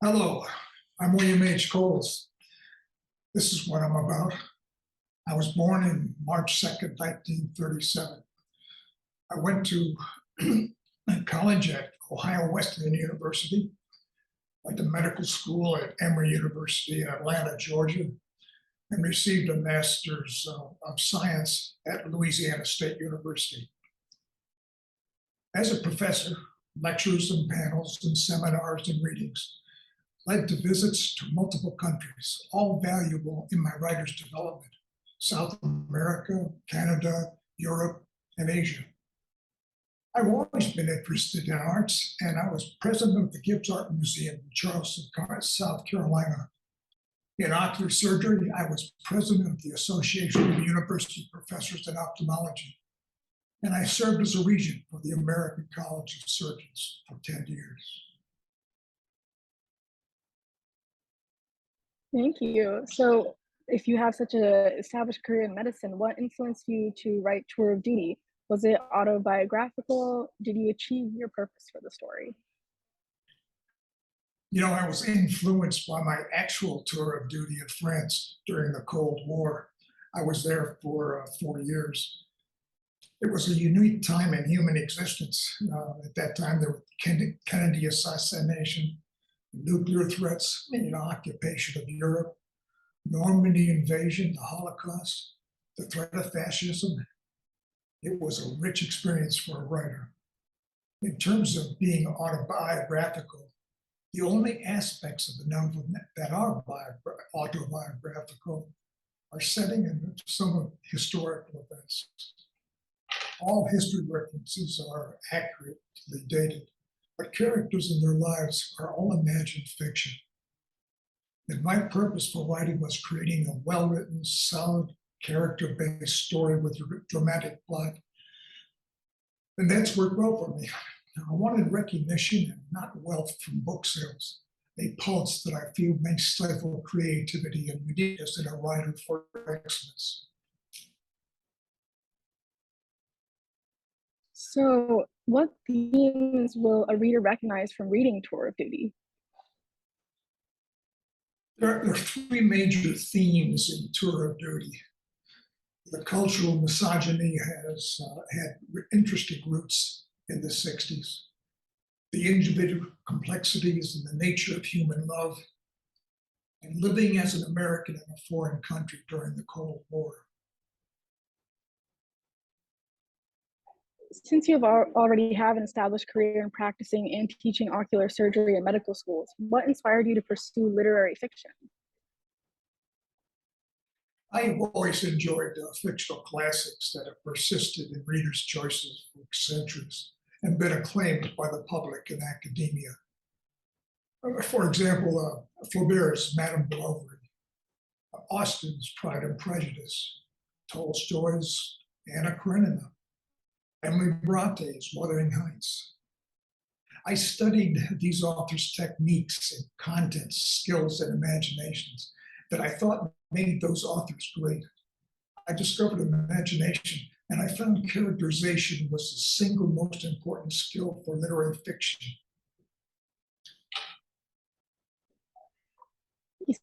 Hello, I'm William H. Coles. This is what I'm about. I was born in March 2nd, 1937. I went to college at Ohio Wesleyan University, went to medical school at Emory University in Atlanta, Georgia, and received a Master's of Science at Louisiana State University. As a professor, lectures and panels and seminars and readings led to visits to multiple countries, all valuable in my writer's development: South America, Canada, Europe, and Asia. I've always been interested in arts, and I was president of the Gibbs Art Museum in Charleston, South Carolina. In ocular surgery, I was president of the Association of University Professors in Ophthalmology, and I served as a regent for the American College of Surgeons for 10 years. Thank you. So, if you have such an established career in medicine, what influenced you to write Tour of Duty? Was it autobiographical? Did you achieve your purpose for the story? I was influenced by my actual tour of duty in France during the Cold War. I was there for 4 years. It was a unique time in human existence. At that time, there was Kennedy assassination, nuclear threats, occupation of Europe, Normandy invasion, the Holocaust, the threat of fascism. It was a rich experience for a writer. In terms of being autobiographical, the only aspects of the novel that are autobiographical are setting in some of historical events. All history references are accurately dated, but characters in their lives are all imagined fiction. And my purpose for writing was creating a well-written, solid, character-based story with a dramatic plot. And that's worked well for me. I wanted recognition and not wealth from book sales, a pulse that I feel may stifle creativity and uniqueness in a writer for excellence. So, what themes will a reader recognize from reading Tour of Duty? There are three major themes in Tour of Duty. The cultural misogyny has had interesting roots in the 60s. The individual complexities and the nature of human love, and living as an American in a foreign country during the Cold War. Since you already have an established career in practicing and teaching ocular surgery in medical schools, what inspired you to pursue literary fiction? I have always enjoyed fictional classics that have persisted in readers' choices for centuries and been acclaimed by the public and academia. For example, Flaubert's Madame Bovary, Austen's Pride and Prejudice, Tolstoy's Anna Karenina, Emily Bronte's Wuthering Heights. I studied these authors' techniques and contents, skills, and imaginations that I thought made those authors great. I discovered imagination, and I found characterization was the single most important skill for literary fiction.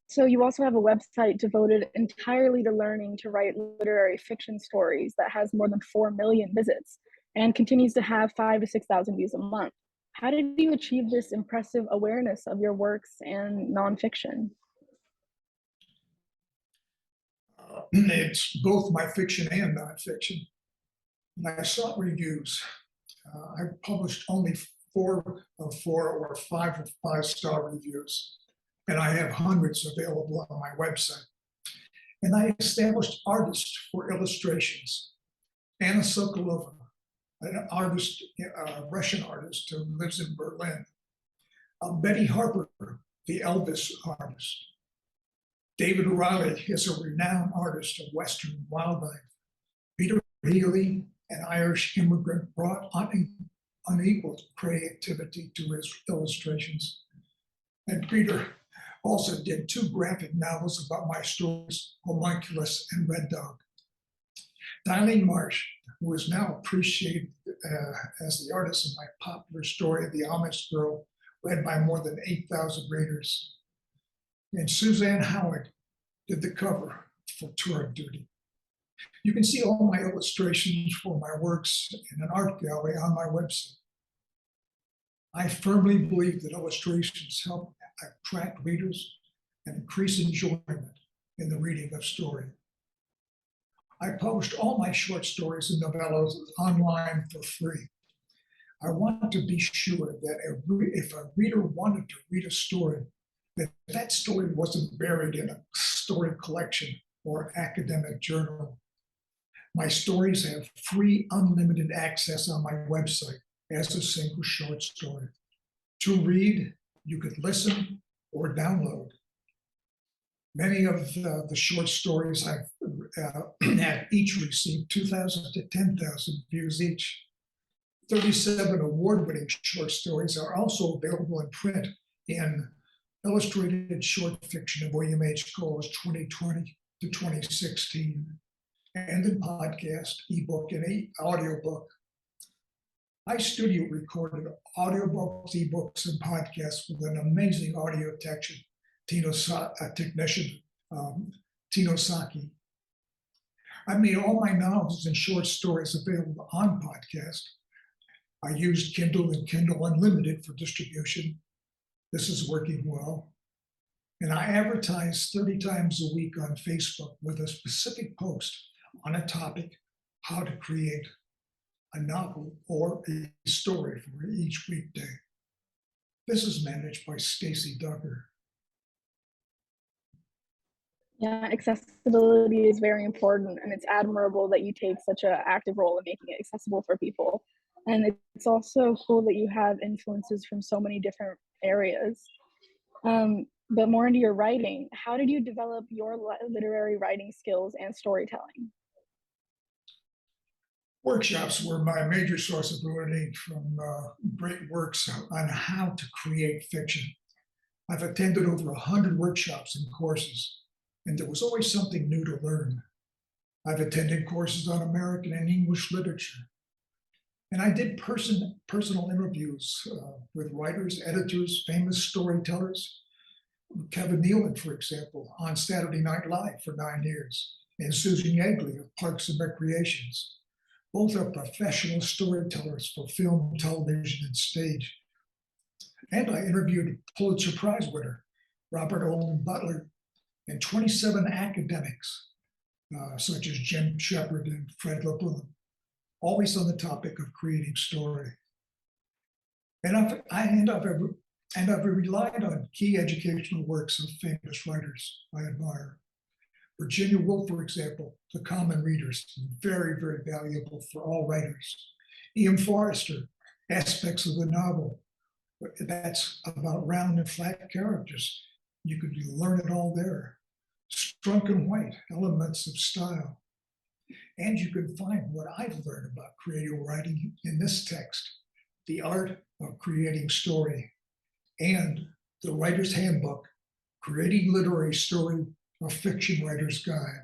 So you also have a website devoted entirely to learning to write literary fiction stories that has more than 4 million visits and continues to have 5,000 to 6,000 views a month. How did you achieve this impressive awareness of your works and nonfiction? It's both my fiction and nonfiction. And I sought reviews. I published only 4 or 5-star reviews, and I have hundreds available on my website. And I established artists for illustrations. Anna Sokolova, an artist, a Russian artist who lives in Berlin. Betty Harper, the Elvis artist. David O'Reilly is a renowned artist of Western wildlife. Peter Healy, an Irish immigrant, brought unequaled creativity to his illustrations. And Peter also did 2 graphic novels about my stories, Homunculus and Red Dog. Darlene Marsh, who is now appreciated as the artist in my popular story, The Amish Girl, read by more than 8,000 readers. And Suzanne Howard did the cover for Tour of Duty. You can see all my illustrations for my works in an art gallery on my website. I firmly believe that illustrations help attract readers and increase enjoyment in the reading of story. I published all my short stories and novellas online for free. I want to be sure that if a reader wanted to read a story, that story wasn't buried in a story collection or academic journal. My stories have free, unlimited access on my website as a single short story. To read, you could listen or download. Many of the short stories I've have each received 2,000 to 10,000 views each. 37 award-winning short stories are also available in print in Illustrated Short Fiction of William H. Cole's 2020 to 2016, and in podcast, ebook, and audiobook. I studio recorded audiobooks, ebooks, and podcasts with an amazing audio technician, Tino Saki. I made all my novels and short stories available on podcast. I used Kindle and Kindle Unlimited for distribution. This is working well. And I advertise 30 times a week on Facebook with a specific post on a topic, how to create a novel or a story for each weekday. This is managed by Stacy Duggar. Yeah, accessibility is very important, and it's admirable that you take such an active role in making it accessible for people. And it's also cool that you have influences from so many different areas. But more into your writing, how did you develop your literary writing skills and storytelling? Workshops were my major source of learning from great works on how to create fiction. I've attended over 100 workshops and courses, and there was always something new to learn. I've attended courses on American and English literature, and I did personal interviews with writers, editors, famous storytellers. Kevin Nealon, for example, on Saturday Night Live for 9 years, and Susan Yeagley of Parks and Recreations. Both are professional storytellers for film, television, and stage. And I interviewed Pulitzer Prize winner Robert Olin Butler and 27 academics, such as Jim Shepard and Fred LeBlanc, always on the topic of creating story. And I've relied on key educational works of famous writers I admire. Virginia Woolf, for example, The Common Readers, very, very valuable for all writers. E.M. Forrester, Aspects of the Novel, that's about round and flat characters. You could learn it all there. Strunk and White, Elements of Style. And you can find what I've learned about creative writing in this text, The Art of Creating Story, and The Writer's Handbook, Creating Literary Story, a Fiction Writer's Guide.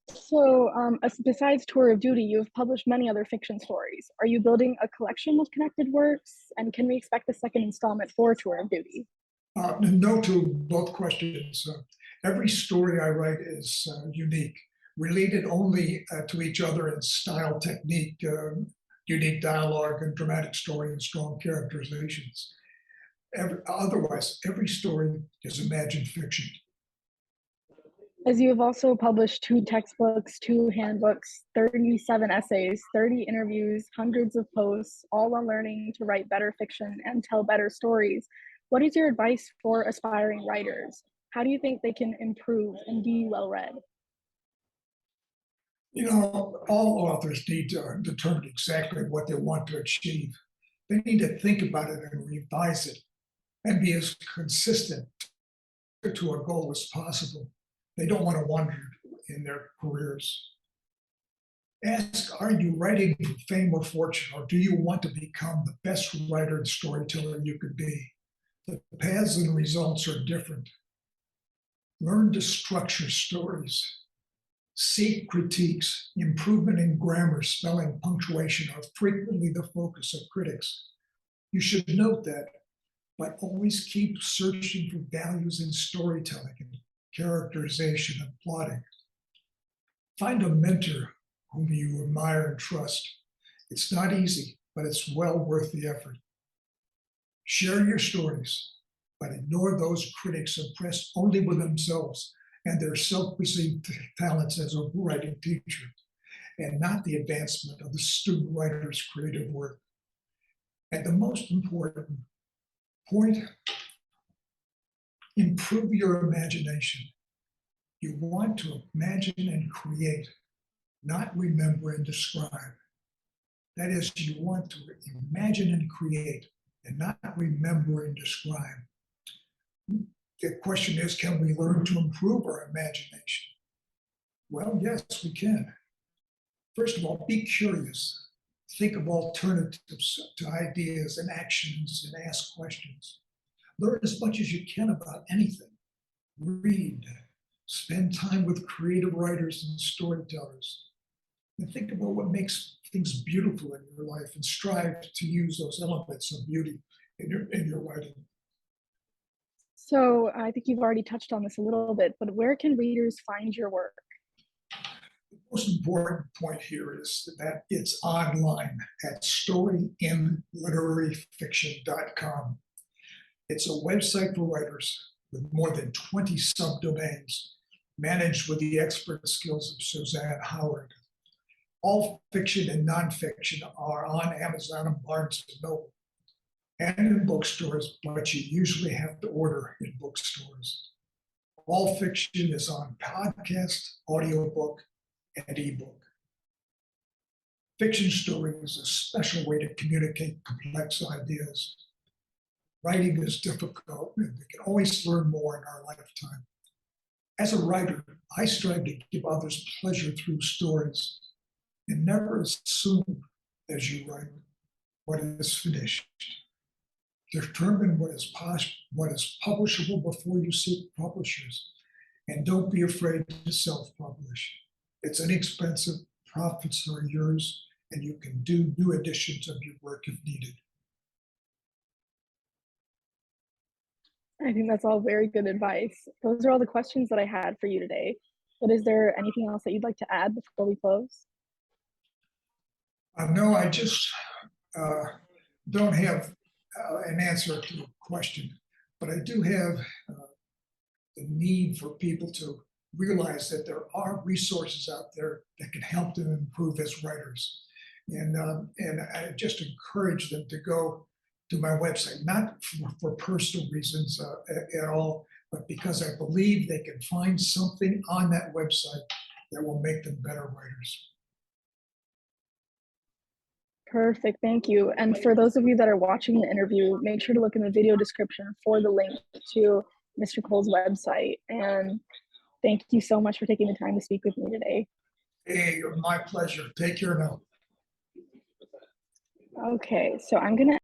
So, besides Tour of Duty, you've published many other fiction stories. Are you building a collection of connected works? And can we expect a second installment for Tour of Duty? No to both questions. Every story I write is unique, related only to each other in style, technique, unique dialogue, and dramatic story and strong characterizations. Otherwise, every story is imagined fiction. As you have also published 2 textbooks, 2 handbooks, 37 essays, 30 interviews, hundreds of posts, all on learning to write better fiction and tell better stories, what is your advice for aspiring writers? How do you think they can improve and be well-read? You know, all authors need to determine exactly what they want to achieve. They need to think about it and revise it and be as consistent to a goal as possible. They don't want to wander in their careers. Ask, are you writing for fame or fortune, or do you want to become the best writer and storyteller you could be? The paths and results are different. Learn to structure stories. Seek critiques. Improvement in grammar, spelling, punctuation are frequently the focus of critics. You should note that, but always keep searching for values in storytelling and characterization and plotting. Find a mentor whom you admire and trust. It's not easy, but it's well worth the effort. Share your stories, but ignore those critics impressed only with themselves and their self-perceived talents as a writing teacher, and not the advancement of the student writer's creative work. And the most important point, improve your imagination. You want to imagine and create, not remember and describe. That is, you want to imagine and create and not remember and describe. The question is, can we learn to improve our imagination? Well, yes, we can. First of all, be curious. Think of alternatives to ideas and actions and ask questions. Learn as much as you can about anything. Read. Spend time with creative writers and storytellers. And think about what makes things beautiful in your life and strive to use those elements of beauty in your writing. So I think you've already touched on this a little bit, but where can readers find your work? The most important point here is that it's online at storyinliteraryfiction.com. It's a website for writers with more than 20 subdomains, managed with the expert skills of Suzanne Howard. All fiction and nonfiction are on Amazon and Barnes & Noble and in bookstores, but you usually have to order in bookstores. All fiction is on podcast, audiobook, and ebook. Fiction story is a special way to communicate complex ideas. Writing is difficult, and we can always learn more in our lifetime. As a writer, I strive to give others pleasure through stories and never assume as you write what is finished. Determine what is publishable before you seek publishers, and don't be afraid to self-publish. It's inexpensive, profits are yours, and you can do new editions of your work if needed. I think that's all very good advice. Those are all the questions that I had for you today. But is there anything else that you'd like to add before we close? No, I just don't have an answer to a question, but I do have the need for people to realize that there are resources out there that can help them improve as writers. And I just encourage them to go to my website, not for personal reasons at all, but because I believe they can find something on that website that will make them better writers. Perfect, thank you. And for those of you that are watching the interview, make sure to look in the video description for the link to Mr. Cole's website. And thank you so much for taking the time to speak with me today. Hey, my pleasure. Take care now. Okay, so I'm gonna